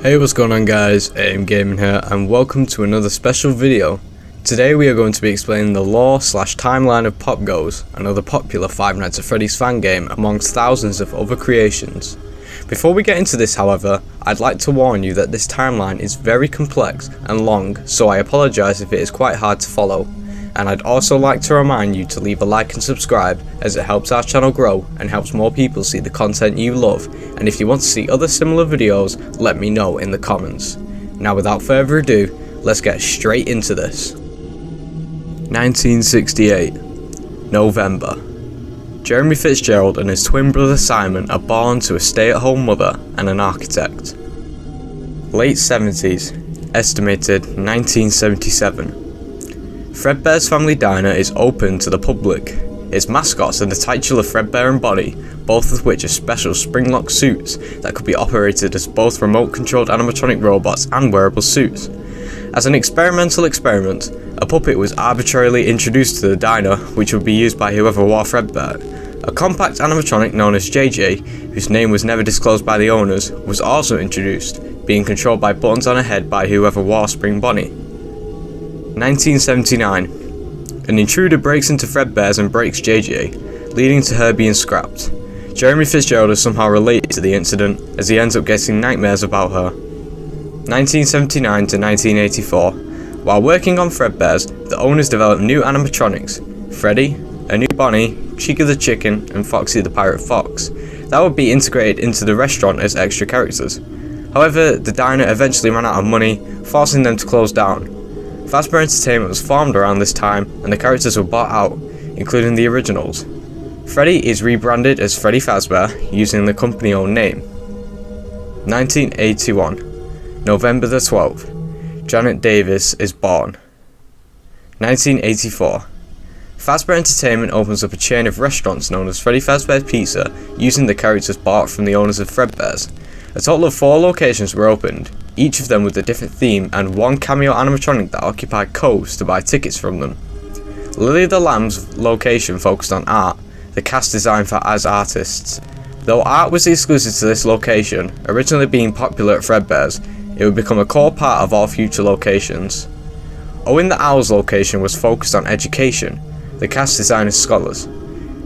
Hey, what's going on guys, AM Gaming here and welcome to another special video. Today we are going to be explaining the lore/timeline of POPGOES, another popular Five Nights at Freddy's fan game amongst thousands of other creations. Before we get into this however, I'd like to warn you that this timeline is very complex and long, so I apologise if it is quite hard to follow. And I'd also like to remind you to leave a like and subscribe, as it helps our channel grow and helps more people see the content you love, and if you want to see other similar videos, let me know in the comments. Now without further ado, let's get straight into this. 1968, November. Jeremy Fitzgerald and his twin brother Simon are born to a stay-at-home mother and an architect. Late 70s, estimated 1977. Fredbear's Family Diner is open to the public. Its mascots are the titular Fredbear and Bonnie, both of which are special spring-lock suits that could be operated as both remote-controlled animatronic robots and wearable suits. As an experimental experiment, a puppet was arbitrarily introduced to the diner, which would be used by whoever wore Fredbear. A compact animatronic known as JJ, whose name was never disclosed by the owners, was also introduced, being controlled by buttons on a head by whoever wore Spring Bonnie. 1979. An intruder breaks into Fredbear's and breaks JJ, leading to her being scrapped. Jeremy Fitzgerald is somehow related to the incident, as he ends up getting nightmares about her. 1979 to 1984. While working on Fredbear's, the owners developed new animatronics: Freddy, a new Bonnie, Chica the Chicken, and Foxy the Pirate Fox, that would be integrated into the restaurant as extra characters. However, the diner eventually ran out of money, forcing them to close down. Fazbear Entertainment was formed around this time, and the characters were bought out, including the originals. Freddy is rebranded as Freddy Fazbear, using the company-owned name. 1981. November the 12th. Janet Davis is born. 1984. Fazbear Entertainment opens up a chain of restaurants known as Freddy Fazbear's Pizza, using the characters bought from the owners of Fredbear's. A total of 4 locations were opened, each of them with a different theme and one cameo animatronic that occupied coves to buy tickets from them. Lily the Lamb's location focused on art, the cast designed for as artists. Though art was exclusive to this location, originally being popular at Fredbear's, it would become a core part of all future locations. Owen the Owl's location was focused on education, the cast designed as scholars.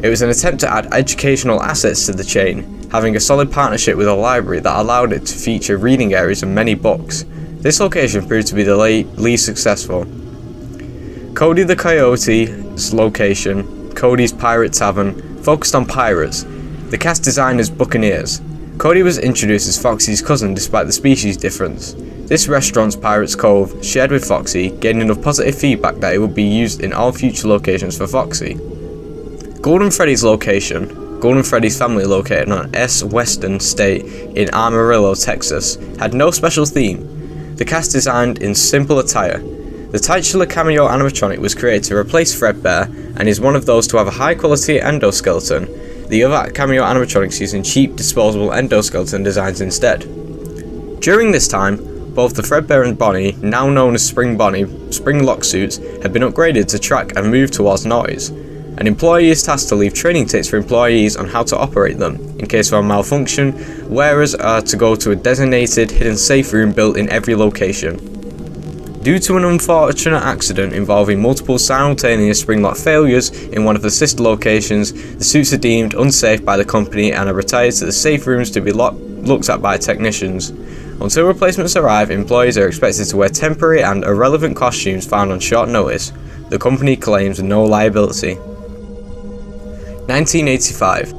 It was an attempt to add educational assets to the chain, having a solid partnership with a library that allowed it to feature reading areas and many books. This location proved to be the least successful. Cody the Coyote's location, Cody's Pirate Tavern, focused on pirates, the cast designed as buccaneers. Cody was introduced as Foxy's cousin despite the species difference. This restaurant's Pirate's Cove shared with Foxy, gained enough positive feedback that it would be used in all future locations for Foxy. Golden Freddy's location, Golden Freddy's family located on S. Western State in Amarillo, Texas, had no special theme. The cast designed in simple attire. The titular cameo animatronic was created to replace Fredbear and is one of those to have a high quality endoskeleton, the other cameo animatronics using cheap disposable endoskeleton designs instead. During this time, both the Fredbear and Bonnie, now known as Spring Bonnie, spring lock suits, had been upgraded to track and move towards noise. An employee is tasked to leave training tips for employees on how to operate them. In case of a malfunction, wearers are to go to a designated hidden safe room built in every location. Due to an unfortunate accident involving multiple simultaneous spring-lock failures in one of the sister locations, the suits are deemed unsafe by the company and are retired to the safe rooms to be looked at by technicians. Until replacements arrive, employees are expected to wear temporary and irrelevant costumes found on short notice. The company claims no liability. 1985.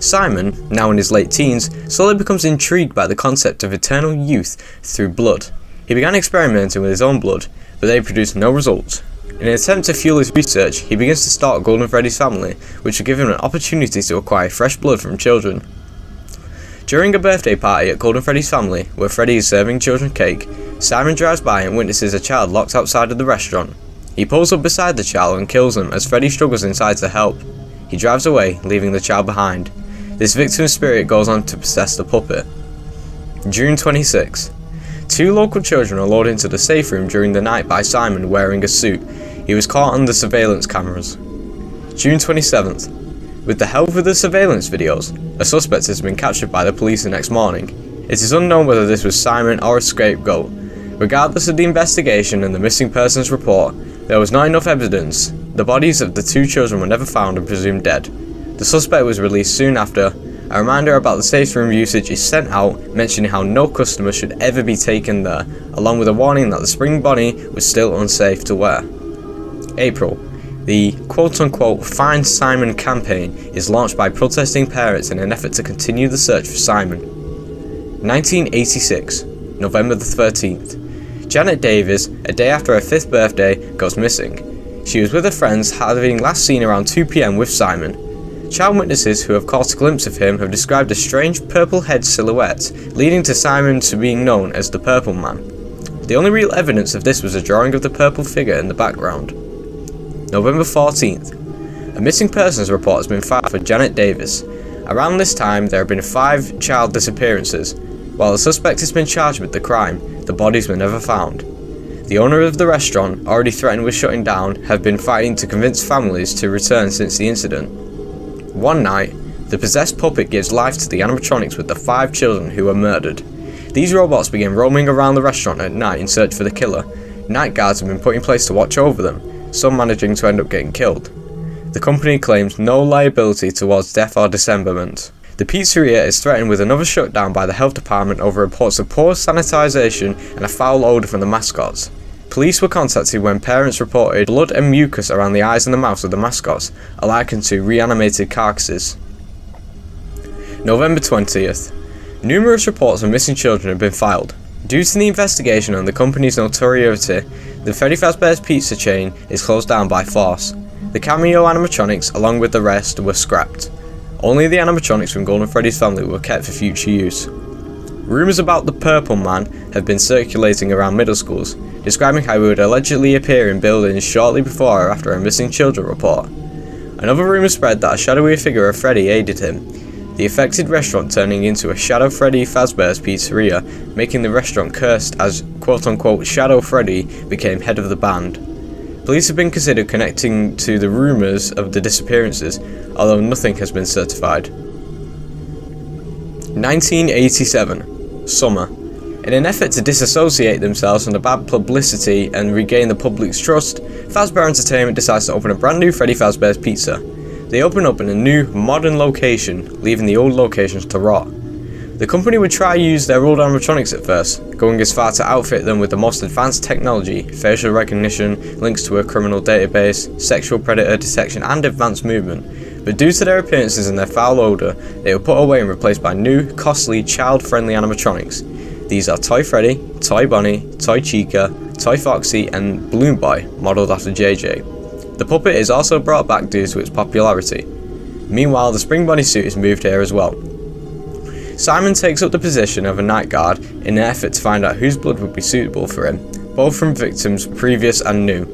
Simon, now in his late teens, slowly becomes intrigued by the concept of eternal youth through blood. He began experimenting with his own blood, but they produced no results. In an attempt to fuel his research, he begins to stalk Golden Freddy's family, which will give him an opportunity to acquire fresh blood from children. During a birthday party at Golden Freddy's family, where Freddy is serving children cake, Simon drives by and witnesses a child locked outside of the restaurant. He pulls up beside the child and kills him as Freddy struggles inside to help. He drives away, leaving the child behind. This victim's spirit goes on to possess the puppet. June 26. 2 local children are lured into the safe room during the night by Simon wearing a suit. He was caught on the surveillance cameras. June 27th. With the help of the surveillance videos, a suspect has been captured by the police the next morning. It is unknown whether this was Simon or a scapegoat. Regardless of the investigation and the missing persons report, there was not enough evidence. The bodies of the 2 children were never found and presumed dead. The suspect was released soon after. A reminder about the safe room usage is sent out, mentioning how no customer should ever be taken there, along with a warning that the spring bonnet was still unsafe to wear. April. The quote-unquote Find Simon campaign is launched by protesting parents in an effort to continue the search for Simon. 1986. November the 13th. Janet Davis, a day after her 5th birthday, goes missing. She was with her friends, having last seen around 2 p.m. with Simon. Child witnesses who have caught a glimpse of him have described a strange purple head silhouette, leading to Simon to being known as the Purple Man. The only real evidence of this was a drawing of the purple figure in the background. November 14th. A missing persons report has been filed for Janet Davis. Around this time, there have been 5 child disappearances. While the suspect has been charged with the crime, the bodies were never found. The owner of the restaurant, already threatened with shutting down, have been fighting to convince families to return since the incident. One night, the possessed puppet gives life to the animatronics with the 5 children who were murdered. These robots begin roaming around the restaurant at night in search for the killer. Night guards have been put in place to watch over them, some managing to end up getting killed. The company claims no liability towards death or dismemberment. The pizzeria is threatened with another shutdown by the health department over reports of poor sanitisation and a foul odour from the mascots. Police were contacted when parents reported blood and mucus around the eyes and the mouths of the mascots, likened to reanimated carcasses. November 20th. Numerous reports of missing children have been filed. Due to the investigation and the company's notoriety, the Freddy Fazbear's Pizza chain is closed down by force. The cameo animatronics, along with the rest, were scrapped. Only the animatronics from Golden Freddy's family were kept for future use. Rumours about the Purple Man have been circulating around middle schools, describing how he would allegedly appear in buildings shortly before or after a missing children report. Another rumour spread that a shadowy figure of Freddy aided him, the affected restaurant turning into a Shadow Freddy Fazbear's Pizzeria, making the restaurant cursed as quote-unquote Shadow Freddy became head of the band. Police have been considered connecting to the rumours of the disappearances, although nothing has been certified. 1987. Summer. In an effort to disassociate themselves from the bad publicity and regain the public's trust, Fazbear Entertainment decides to open a brand new Freddy Fazbear's Pizza. They open up in a new, modern location, leaving the old locations to rot. The company would try use their old animatronics at first, going as far to outfit them with the most advanced technology, facial recognition, links to a criminal database, sexual predator detection and advanced movement, but due to their appearances and their foul odour, they were put away and replaced by new, costly, child-friendly animatronics. These are Toy Freddy, Toy Bonnie, Toy Chica, Toy Foxy and Balloon Boy, modelled after JJ. The puppet is also brought back due to its popularity. Meanwhile, the Spring Bonnie suit is moved here as well. Simon takes up the position of a night guard in an effort to find out whose blood would be suitable for him, both from victims previous and new.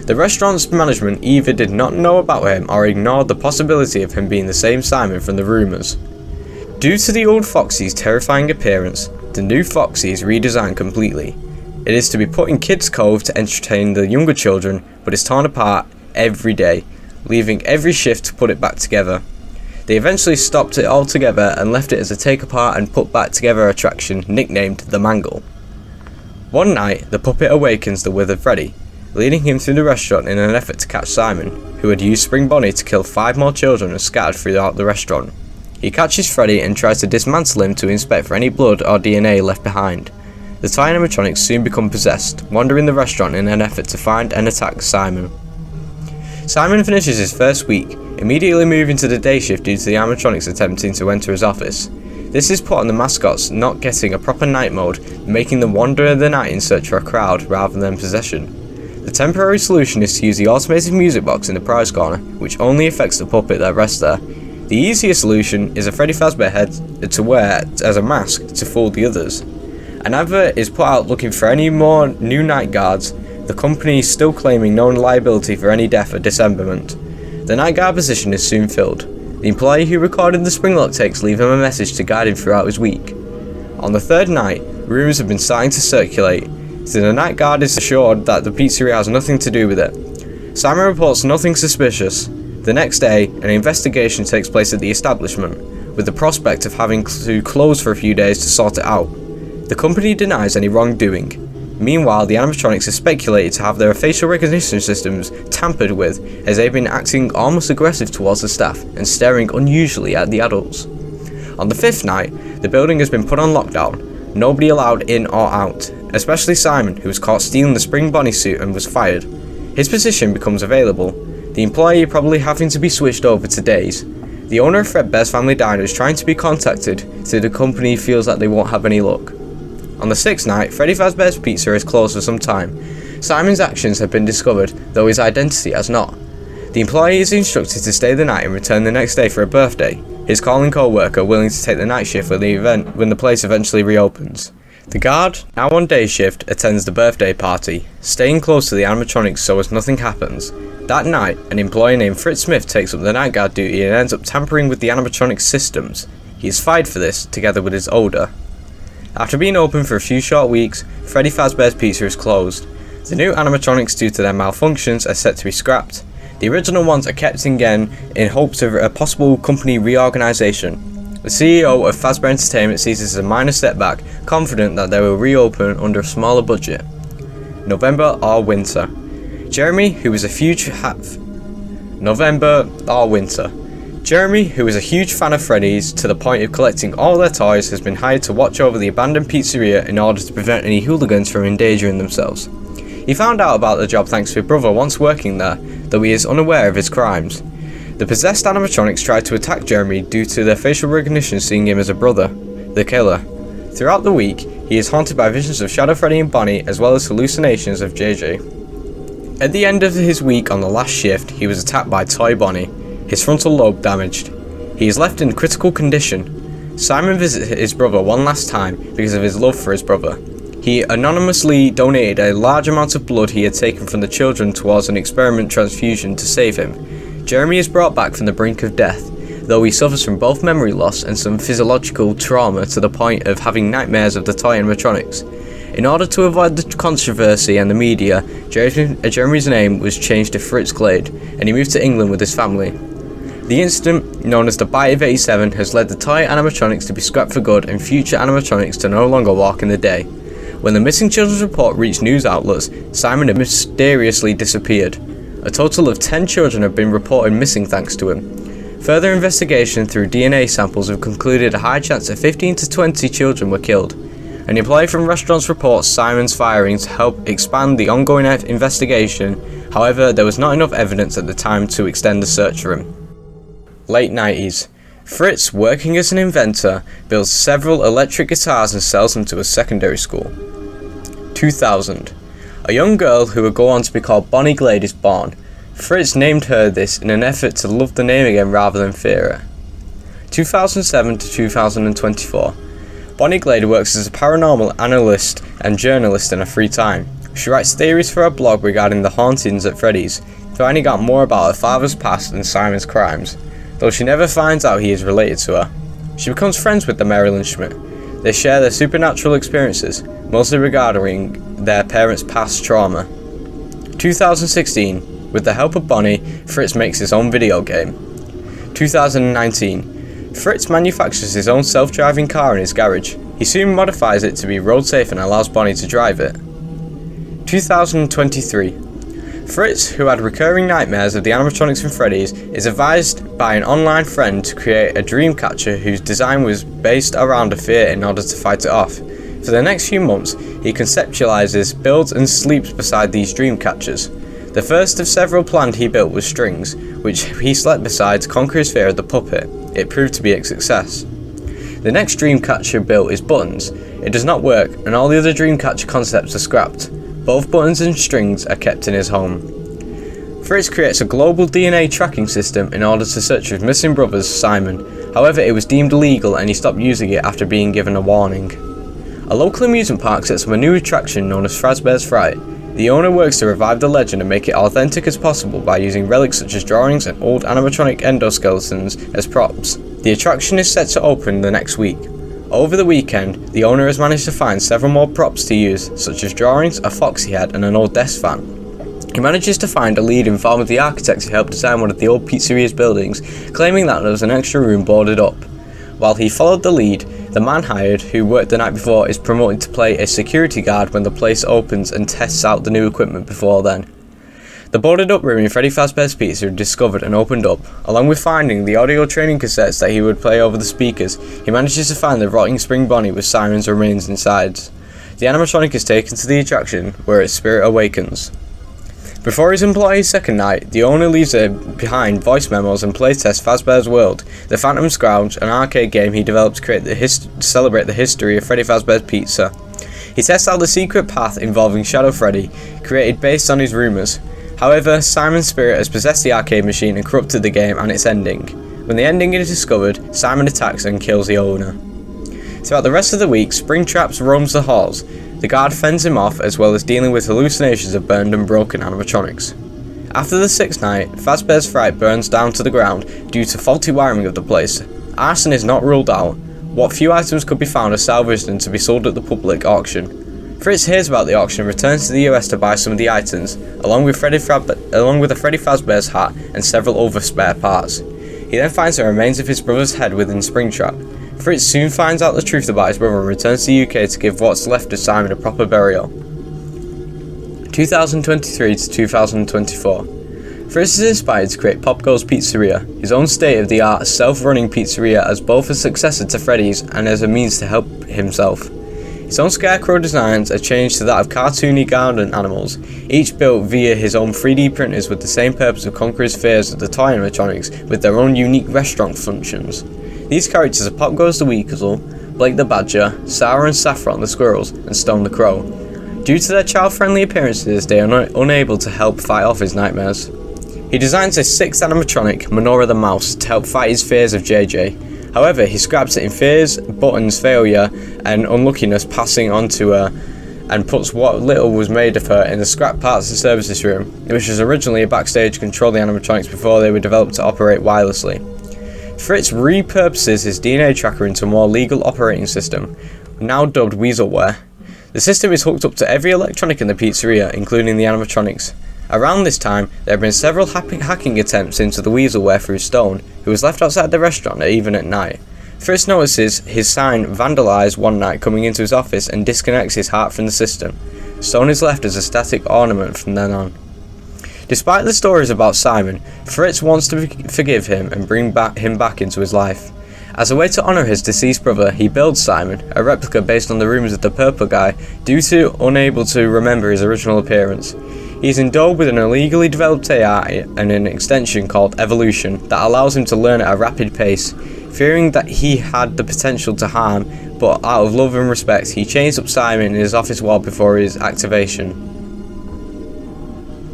The restaurant's management either did not know about him or ignored the possibility of him being the same Simon from the rumours. Due to the old Foxy's terrifying appearance, the new Foxy is redesigned completely. It is to be put in Kids Cove to entertain the younger children, but is torn apart every day, leaving every shift to put it back together. They eventually stopped it altogether and left it as a take apart and put back together attraction nicknamed the Mangle. One night, the puppet awakens the withered Freddy, leading him through the restaurant in an effort to catch Simon, who had used Spring Bonnie to kill 5 more children and scattered throughout the restaurant. He catches Freddy and tries to dismantle him to inspect for any blood or DNA left behind. The toy animatronics soon become possessed, wandering the restaurant in an effort to find and attack Simon. Simon finishes his first week, immediately moving to the day shift due to the animatronics attempting to enter his office. This is put on the mascots not getting a proper night mode, making them wander in the night in search for a crowd rather than possession. The temporary solution is to use the automated music box in the prize corner, which only affects the puppet that rests there. The easier solution is a Freddy Fazbear head to wear as a mask to fool the others. An advert is put out looking for any more new night guards, the company is still claiming no liability for any death or dismemberment. The night guard position is soon filled. The employee who recorded the Springlock takes leave him a message to guide him throughout his week. On the 3rd night, rumours have been starting to circulate, so the night guard is assured that the pizzeria has nothing to do with it. Simon reports nothing suspicious. The next day, an investigation takes place at the establishment. with the prospect of having to close for a few days to sort it out. The company denies any wrongdoing. Meanwhile, the animatronics are speculated to have their facial recognition systems tampered with, as they've been acting almost aggressive towards the staff and staring unusually at the adults. On the 5th night, the building has been put on lockdown, nobody allowed in or out, especially Simon, who was caught stealing the spring bunny suit and was fired. His position becomes available, the employee probably having to be switched over to days. The owner of Fredbear's Family Diner is trying to be contacted, so the company feels that they won't have any luck. On the 6th night, Freddy Fazbear's Pizza is closed for some time. Simon's actions have been discovered, though his identity has not. The employee is instructed to stay the night and return the next day for a birthday, his calling co-worker willing to take the night shift when the place eventually reopens. The guard, now on day shift, attends the birthday party, staying close to the animatronics so as nothing happens. That night, an employee named Fritz Smith takes up the night guard duty and ends up tampering with the animatronics systems. He is fired for this, together with his odor. After being open for a few short weeks, Freddy Fazbear's Pizza is closed. The new animatronics, due to their malfunctions, are set to be scrapped. The original ones are kept again in hopes of a possible company reorganisation. The CEO of Fazbear Entertainment sees this as a minor setback, confident that they will reopen under a smaller budget. November or winter. Jeremy, who is a huge fan of Freddy's to the point of collecting all their toys, has been hired to watch over the abandoned pizzeria in order to prevent any hooligans from endangering themselves. He found out about the job thanks to his brother once working there, though he is unaware of his crimes. The possessed animatronics tried to attack Jeremy due to their facial recognition seeing him as a brother, the killer. Throughout the week, he is haunted by visions of Shadow Freddy and Bonnie, as well as hallucinations of JJ. At the end of his week on the last shift, he was attacked by Toy Bonnie, his frontal lobe damaged. He is left in critical condition. Simon visits his brother one last time because of his love for his brother. He anonymously donated a large amount of blood he had taken from the children towards an experiment transfusion to save him. Jeremy is brought back from the brink of death, though he suffers from both memory loss and some physiological trauma to the point of having nightmares of the toy animatronics. In order to avoid the controversy and the media, Jeremy's name was changed to Fritz Glade, and he moved to England with his family. The incident, known as the Bite of 87, has led the toy animatronics to be scrapped for good and future animatronics to no longer walk in the day. When the missing children's report reached news outlets, Simon had mysteriously disappeared. A total of 10 children have been reported missing thanks to him. Further investigation through DNA samples have concluded a high chance that 15 to 20 children were killed. An employee from restaurants reports Simon's firing to help expand the ongoing investigation. However, there was not enough evidence at the time to extend the search for him. Late 90s. Fritz, working as an inventor, builds several electric guitars and sells them to a secondary school. 2000. A young girl who would go on to be called Bonnie Glade is born. Fritz named her this in an effort to love the name again rather than fear her. 2007 to 2024. Bonnie Glade works as a paranormal analyst and journalist in her free time. She writes theories for her blog regarding the hauntings at Freddy's, finding out more about her father's past and Simon's crimes, though she never finds out he is related to her. She becomes friends with the Marilyn Schmidt. They share their supernatural experiences, mostly regarding their parents' past trauma. 2016. With the help of Bonnie, Fritz makes his own video game. 2019. Fritz manufactures his own self-driving car in his garage. He soon modifies it to be road safe and allows Bonnie to drive it. 2023. Fritz, who had recurring nightmares of the animatronics from Freddy's, is advised by an online friend to create a dream catcher whose design was based around a fear in order to fight it off. For the next few months, he conceptualizes, builds and sleeps beside these dream catchers. The first of several planned he built was Strings, which he slept beside to conquer his fear of the puppet. It proved to be a success. The next dream catcher built is Buttons. It does not work, and all the other dream catcher concepts are scrapped. Both Buttons and Strings are kept in his home. Fritz creates a global DNA tracking system in order to search for his missing brother's Simon. However, it was deemed illegal and he stopped using it after being given a warning. A local amusement park sets up a new attraction known as Fazbear's Fright. The owner works to revive the legend and make it authentic as possible by using relics such as drawings and old animatronic endoskeletons as props. The attraction is set to open the next week. Over the weekend, the owner has managed to find several more props to use, such as drawings, a foxy head and an old desk fan. He manages to find a lead in form of the architect who helped design one of the old pizzeria's buildings, claiming that there was an extra room boarded up. While he followed the lead, the man hired, who worked the night before, is promoted to play a security guard when the place opens and tests out the new equipment before then. The boarded up room in Freddy Fazbear's Pizza discovered and opened up. Along with finding the audio training cassettes that he would play over the speakers, he manages to find the rotting spring Bonnie with Simon's remains inside. The animatronic is taken to the attraction, where its spirit awakens. Before his employee's second night, the owner leaves behind voice memos and playtests Fazbear's World, the Phantom Scrounge, an arcade game he developed to celebrate the history of Freddy Fazbear's Pizza. He tests out the secret path involving Shadow Freddy, created based on his rumours. However, Simon's spirit has possessed the arcade machine and corrupted the game and its ending. When the ending is discovered, Simon attacks and kills the owner. Throughout the rest of the week, Springtraps roams the halls. The guard fends him off, as well as dealing with hallucinations of burned and broken animatronics. After the sixth night, Fazbear's Fright burns down to the ground due to faulty wiring of the place. Arson is not ruled out. What few items could be found are salvaged and to be sold at the public auction. Fritz hears about the auction and returns to the US to buy some of the items, along with a Freddy Fazbear's hat and several other spare parts. He then finds the remains of his brother's head within Springtrap. Fritz soon finds out the truth about his brother and returns to the UK to give what's left of Simon a proper burial. 2023 to 2024. Fritz is inspired to create POPGOES Pizzeria, his own state-of-the-art, self-running pizzeria, as both a successor to Freddy's and as a means to help himself. His own scarecrow designs are changed to that of cartoony garden animals, each built via his own 3D printers with the same purpose of conquering his fears of the toy animatronics with their own unique restaurant functions. These characters are POPGOES the Weasel, Blake the Badger, Sarah and Saffron the Squirrels, and Stone the Crow. Due to their child-friendly appearances, they are unable to help fight off his nightmares. He designs a sixth animatronic, Menorah the Mouse, to help fight his fears of JJ. However, he scraps it in fears, buttons, failure, and unluckiness passing onto her, and puts what little was made of her in the scrap parts and services room, which was originally a backstage to control the animatronics before they were developed to operate wirelessly. Fritz repurposes his DNA tracker into a more legal operating system, now dubbed Weaselware. The system is hooked up to every electronic in the pizzeria, including the animatronics. Around this time, there have been several hacking attempts into the Weaselware through Stone, who was left outside the restaurant even at night. Fritz notices his sign vandalised one night coming into his office and disconnects his heart from the system. Stone is left as a static ornament from then on. Despite the stories about Simon, Fritz wants to forgive him and bring him back into his life. As a way to honour his deceased brother, he builds Simon, a replica based on the rumours of the purple guy, due to unable to remember his original appearance. He is endowed with an illegally developed AI and an extension called Evolution that allows him to learn at a rapid pace. Fearing that he had the potential to harm, but out of love and respect, he chains up Simon in his office wall before his activation.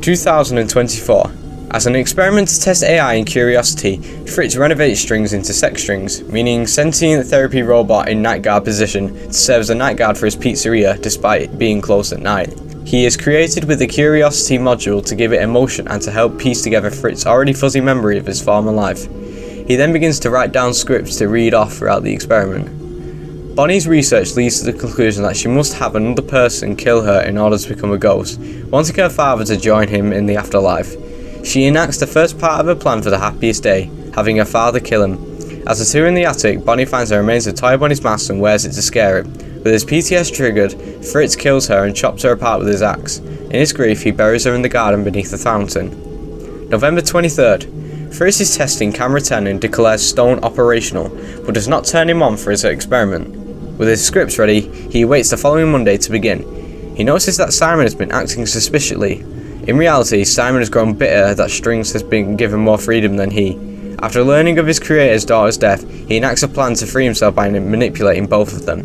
2024. As an experiment to test AI and curiosity, Fritz renovates strings into sex strings, meaning sentient therapy robot in night guard position to serve as a night guard for his pizzeria despite being closed at night. He is created with the Curiosity module to give it emotion and to help piece together Fritz's already fuzzy memory of his former life. He then begins to write down scripts to read off throughout the experiment. Bonnie's research leads to the conclusion that she must have another person kill her in order to become a ghost, wanting her father to join him in the afterlife. She enacts the first part of her plan for the happiest day, having her father kill him. As the two are in the attic, Bonnie finds the remains of Toy Bonnie's mask and wears it to scare it. With his PTS triggered, Fritz kills her and chops her apart with his axe. In his grief, he buries her in the garden beneath the fountain. November 23rd. Fritz is testing camera 10 and declares Stone operational, but does not turn him on for his experiment. With his scripts ready, he waits the following Monday to begin. He notices that Simon has been acting suspiciously. In reality, Simon has grown bitter that Strings has been given more freedom than he. After learning of his creator's daughter's death, he enacts a plan to free himself by manipulating both of them.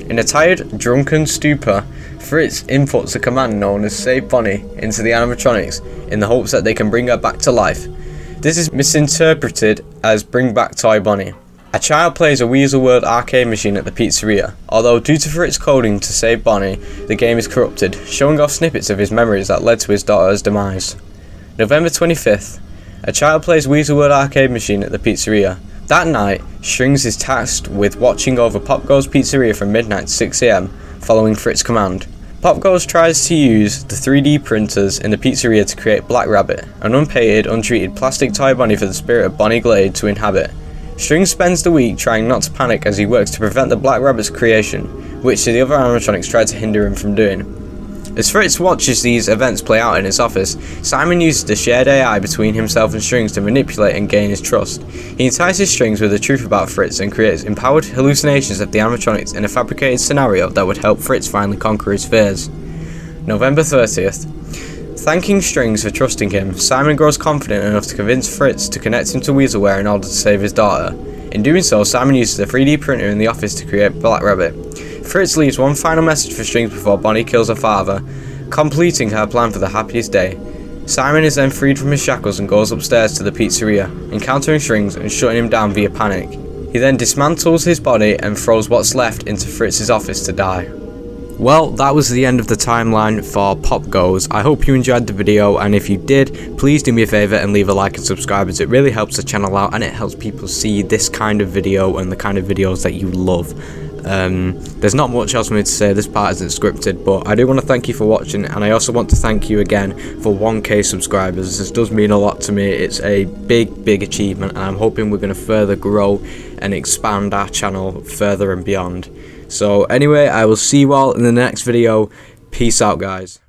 In a tired, drunken stupor, Fritz inputs a command known as Save Bonnie into the animatronics in the hopes that they can bring her back to life. This is misinterpreted as Bring Back Toy Bonnie. A child plays a Weasel World arcade machine at the pizzeria, although due to Fritz's coding to save Bonnie, the game is corrupted, showing off snippets of his memories that led to his daughter's demise. November 25th. A child plays Weasel World arcade machine at the pizzeria. That night, Strings is tasked with watching over POPGOES Pizzeria from midnight to 6 AM, following Fritz's command. POPGOES tries to use the 3D printers in the pizzeria to create Black Rabbit, an unpainted, untreated plastic toy Bonnie for the spirit of Bonnie Glade to inhabit. Strings spends the week trying not to panic as he works to prevent the Black Rabbit's creation, which the other animatronics try to hinder him from doing. As Fritz watches these events play out in his office, Simon uses the shared AI between himself and Strings to manipulate and gain his trust. He entices Strings with the truth about Fritz and creates empowered hallucinations of the animatronics in a fabricated scenario that would help Fritz finally conquer his fears. November 30th. Thanking Strings for trusting him, Simon grows confident enough to convince Fritz to connect him to Weaselware in order to save his daughter. In doing so, Simon uses a 3D printer in the office to create Black Rabbit. Fritz leaves one final message for Strings before Bonnie kills her father, completing her plan for the happiest day. Simon is then freed from his shackles and goes upstairs to the pizzeria, encountering Strings and shutting him down via panic. He then dismantles his body and throws what's left into Fritz's office to die. Well, that was the end of the timeline for POPGOES. I hope you enjoyed the video, and if you did, please do me a favour and leave a like and subscribe, as it really helps the channel out and it helps people see this kind of video and the kind of videos that you love. There's not much else for me to say, this part isn't scripted, but I do want to thank you for watching, and I also want to thank you again for 1k subscribers. This does mean a lot to me. It's a big achievement, and I'm hoping we're going to further grow and expand our channel further and beyond. So anyway, I will see you all in the next video. Peace out, guys.